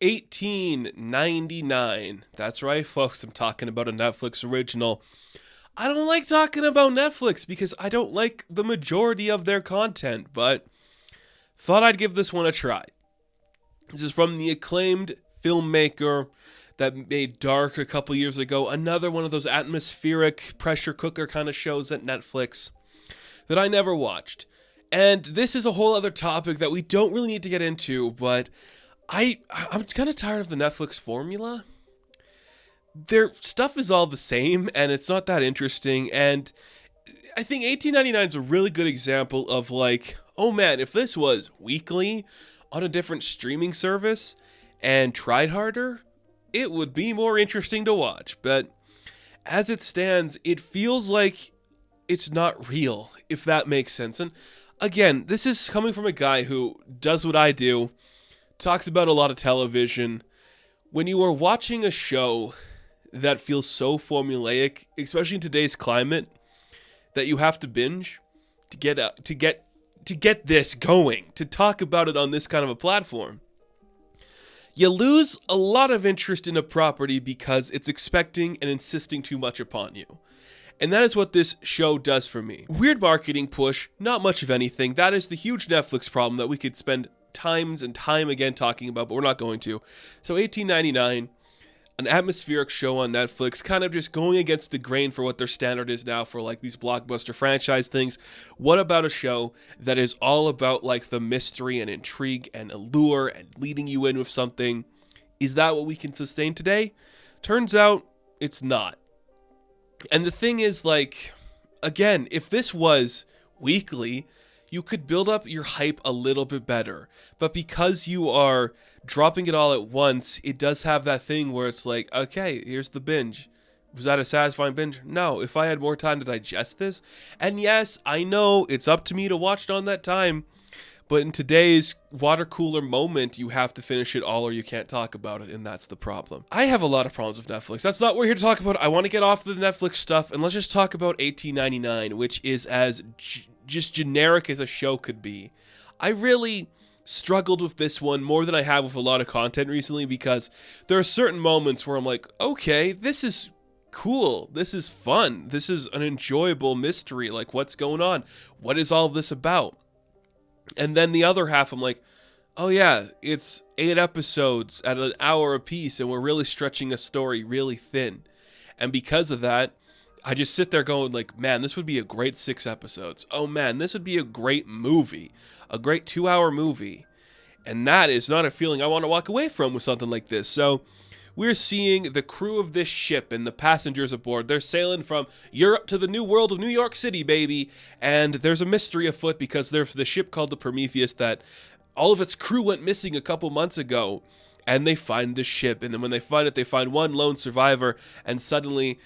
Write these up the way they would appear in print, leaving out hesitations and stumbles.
1899. That's right, folks. I'm talking about a Netflix original. I don't like talking about Netflix because I don't like the majority of their content, but thought I'd give this one a try. This is from the acclaimed filmmaker that made Dark a couple years ago, another one of those atmospheric pressure cooker kind of shows at Netflix that I never watched. And this is a whole other topic that we don't really need to get into, but I'm kind of tired of the Netflix formula. Their stuff is all the same, and it's not that interesting. And I think 1899 is a really good example of like, oh man, if this was weekly on a different streaming service and tried harder, it would be more interesting to watch. But as it stands, it feels like it's not real, if that makes sense. And again, this is coming from a guy who does what I do, talks about a lot of television. When you are watching a show that feels so formulaic, especially in today's climate, that you have to binge to get this going, to talk about it on this kind of a platform, you lose a lot of interest in a property because it's expecting and insisting too much upon you. And that is what this show does for me. Weird marketing push, not much of anything. That is the huge Netflix problem that we could spend times and time again talking about, but we're not going to. So 1899, an atmospheric show on Netflix, kind of just going against the grain for what their standard is now for like these blockbuster franchise things. What about a show that is all about like the mystery and intrigue and allure and leading you in with something? Is that what we can sustain today? Turns out it's not. And the thing is, like, again, if this was weekly, you could build up your hype a little bit better. But because you are dropping it all at once, it does have that thing where it's like, okay, here's the binge. Was that a satisfying binge? No, if I had more time to digest this. And yes, I know it's up to me to watch it on that time. But in today's water cooler moment, you have to finish it all or you can't talk about it, and that's the problem. I have a lot of problems with Netflix. That's not what we're here to talk about. I want to get off the Netflix stuff, and let's just talk about 1899, which is as just generic as a show could be. I really struggled with this one more than I have with a lot of content recently because there are certain moments where I'm like, okay, this is cool. This is fun. This is an enjoyable mystery. Like, what's going on? What is all of this about? And then the other half, I'm like, oh yeah, it's 8 episodes at an hour apiece, and we're really stretching a story really thin. And because of that, I just sit there going like, man, this would be a great 6 episodes. Oh man, this would be a great movie, a great 2-hour movie. And that is not a feeling I want to walk away from with something like this. So we're seeing the crew of this ship and the passengers aboard. They're sailing from Europe to the new world of New York City, baby. And there's a mystery afoot because there's the ship called the Prometheus that all of its crew went missing a couple months ago. And they find this ship. And then when they find it, they find one lone survivor. And suddenly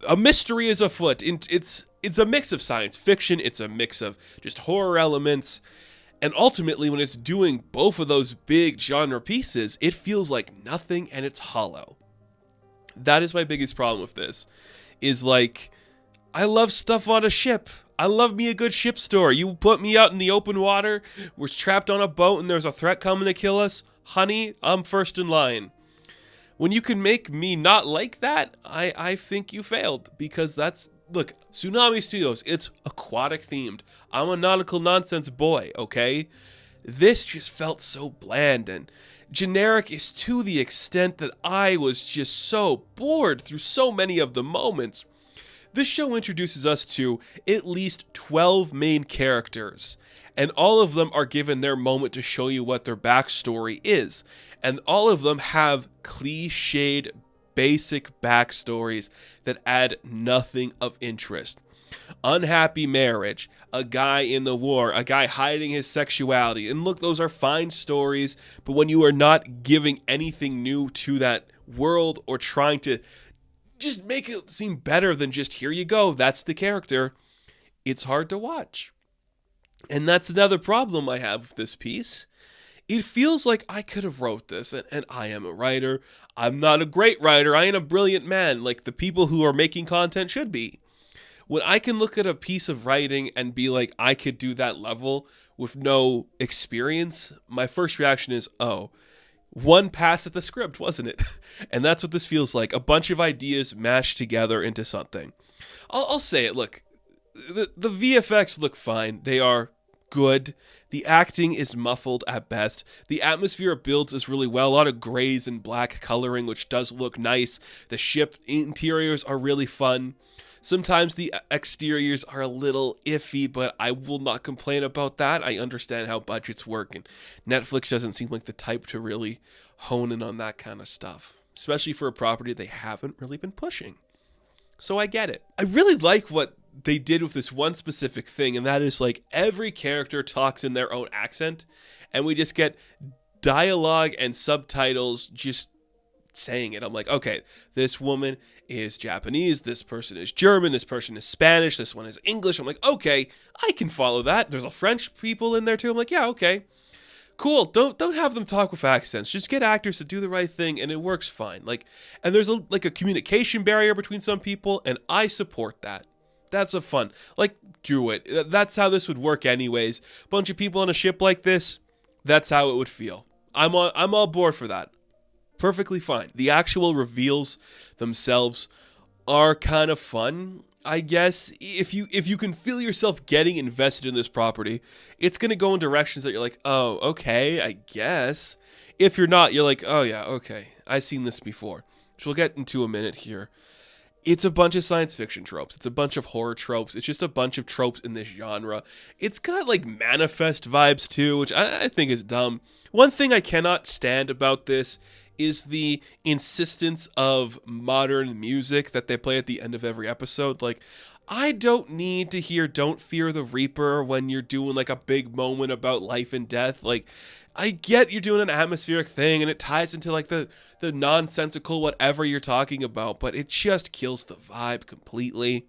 a mystery is afoot. It's a mix of science fiction. It's a mix of just horror elements. And ultimately, when it's doing both of those big genre pieces, it feels like nothing and it's hollow. That is my biggest problem with this. Is like, I love stuff on a ship. I love me a good ship story. You put me out in the open water, we're trapped on a boat and there's a threat coming to kill us. Honey, I'm first in line. When you can make me not like that, I think you failed. Because that's... Look, Tsunami Studios, it's aquatic themed. I'm a nautical nonsense boy, okay? This just felt so bland and generic is to the extent that I was just so bored through so many of the moments. This show introduces us to at least 12 main characters, and all of them are given their moment to show you what their backstory is. And all of them have cliched basic backstories that add nothing of interest. Unhappy marriage, a guy in the war, a guy hiding his sexuality. And look, those are fine stories, but when you are not giving anything new to that world or trying to just make it seem better than just here you go, that's the character, it's hard to watch. And that's another problem I have with this piece. It feels like I could have wrote this, and I am a writer. I'm not a great writer. I ain't a brilliant man like the people who are making content should be. When I can look at a piece of writing and be like, I could do that level with no experience, my first reaction is, oh, one pass at the script, wasn't it? And that's what this feels like. A bunch of ideas mashed together into something. I'll say it. Look, the VFX look fine. They are good. The acting is muffled at best. The atmosphere it builds is really well. A lot of grays and black coloring, which does look nice. The ship interiors are really fun. Sometimes the exteriors are a little iffy, but I will not complain about that. I understand how budgets work, and Netflix doesn't seem like the type to really hone in on that kind of stuff, especially for a property they haven't really been pushing. So I get it. I really like what they did with this one specific thing, and that is like every character talks in their own accent, and we just get dialogue and subtitles just saying it. I'm like, okay, this woman is Japanese, this person is German, this person is Spanish, this one is English. I'm like, okay, I can follow that. There's a French people in there too. I'm like, yeah, okay, cool. Don't have them talk with accents. Just get actors to do the right thing, and it works fine. Like, and there's a communication barrier between some people, and I support that. That's a fun. Like, do it. That's how this would work anyways. Bunch of people on a ship like this, that's how it would feel. I'm all board for that. Perfectly fine. The actual reveals themselves are kind of fun, I guess. If you can feel yourself getting invested in this property, it's going to go in directions that you're like, oh, okay, I guess. If you're not, you're like, oh yeah, okay, I've seen this before, which we'll get into a minute here. It's a bunch of science fiction tropes. It's a bunch of horror tropes. It's just a bunch of tropes in this genre. It's got like Manifest vibes too, which I think is dumb. One thing I cannot stand about this is the insistence of modern music that they play at the end of every episode. Like, I don't need to hear Don't Fear the Reaper when you're doing like a big moment about life and death. Like, I get you're doing an atmospheric thing and it ties into like the nonsensical whatever you're talking about, but it just kills the vibe completely.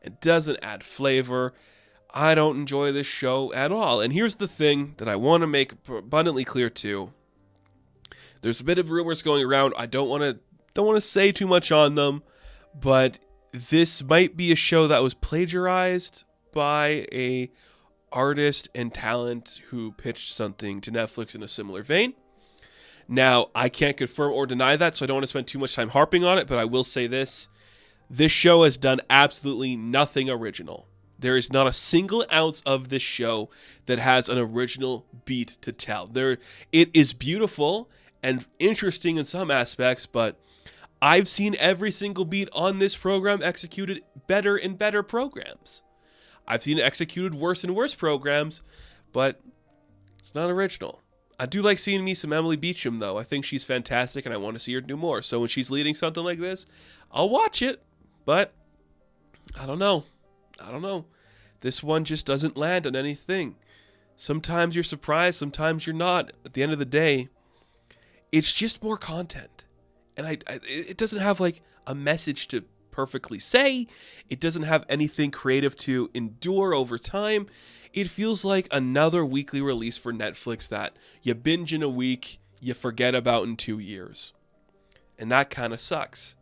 It doesn't add flavor. I don't enjoy this show at all. And here's the thing that I want to make abundantly clear too. There's a bit of rumors going around. I don't want to say too much on them, but this might be a show that was plagiarized by a artist and talent who pitched something to Netflix in a similar vein. Now, I can't confirm or deny that, so I don't want to spend too much time harping on it, but I will say this. This show has done absolutely nothing original. There is not a single ounce of this show that has an original beat to tell. It is beautiful and interesting in some aspects, but I've seen every single beat on this program executed better in better programs. I've seen it executed worse in worse programs, but it's not original. I do like seeing me some Emily Beecham, though. I think she's fantastic, and I want to see her do more. So when she's leading something like this, I'll watch it, but I don't know. This one just doesn't land on anything. Sometimes you're surprised, sometimes you're not. At the end of the day, it's just more content. And it doesn't have like a message to perfectly say. It doesn't have anything creative to endure over time. It feels like another weekly release for Netflix that you binge in a week, you forget about in 2 years. And that kind of sucks.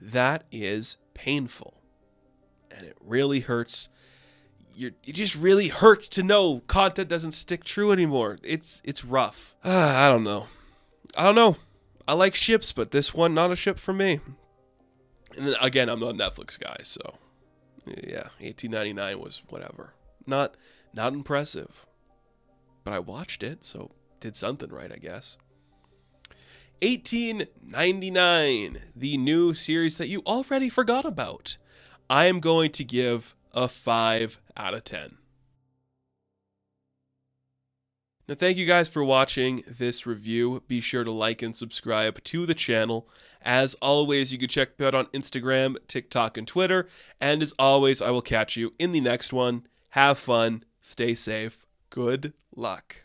That is painful. And it really hurts. It just really hurts to know content doesn't stick true anymore. It's rough. I don't know. I like ships, but this one, not a ship for me. And then again, I'm not a Netflix guy, so yeah, $18.99 was whatever. Not impressive. But I watched it, so did something right, I guess. $18.99, the new series that you already forgot about. I am going to give a 5 out of 10. Now, thank you guys for watching this review. Be sure to like and subscribe to the channel. As always, you can check me out on Instagram, TikTok, and Twitter. And as always, I will catch you in the next one. Have fun. Stay safe. Good luck.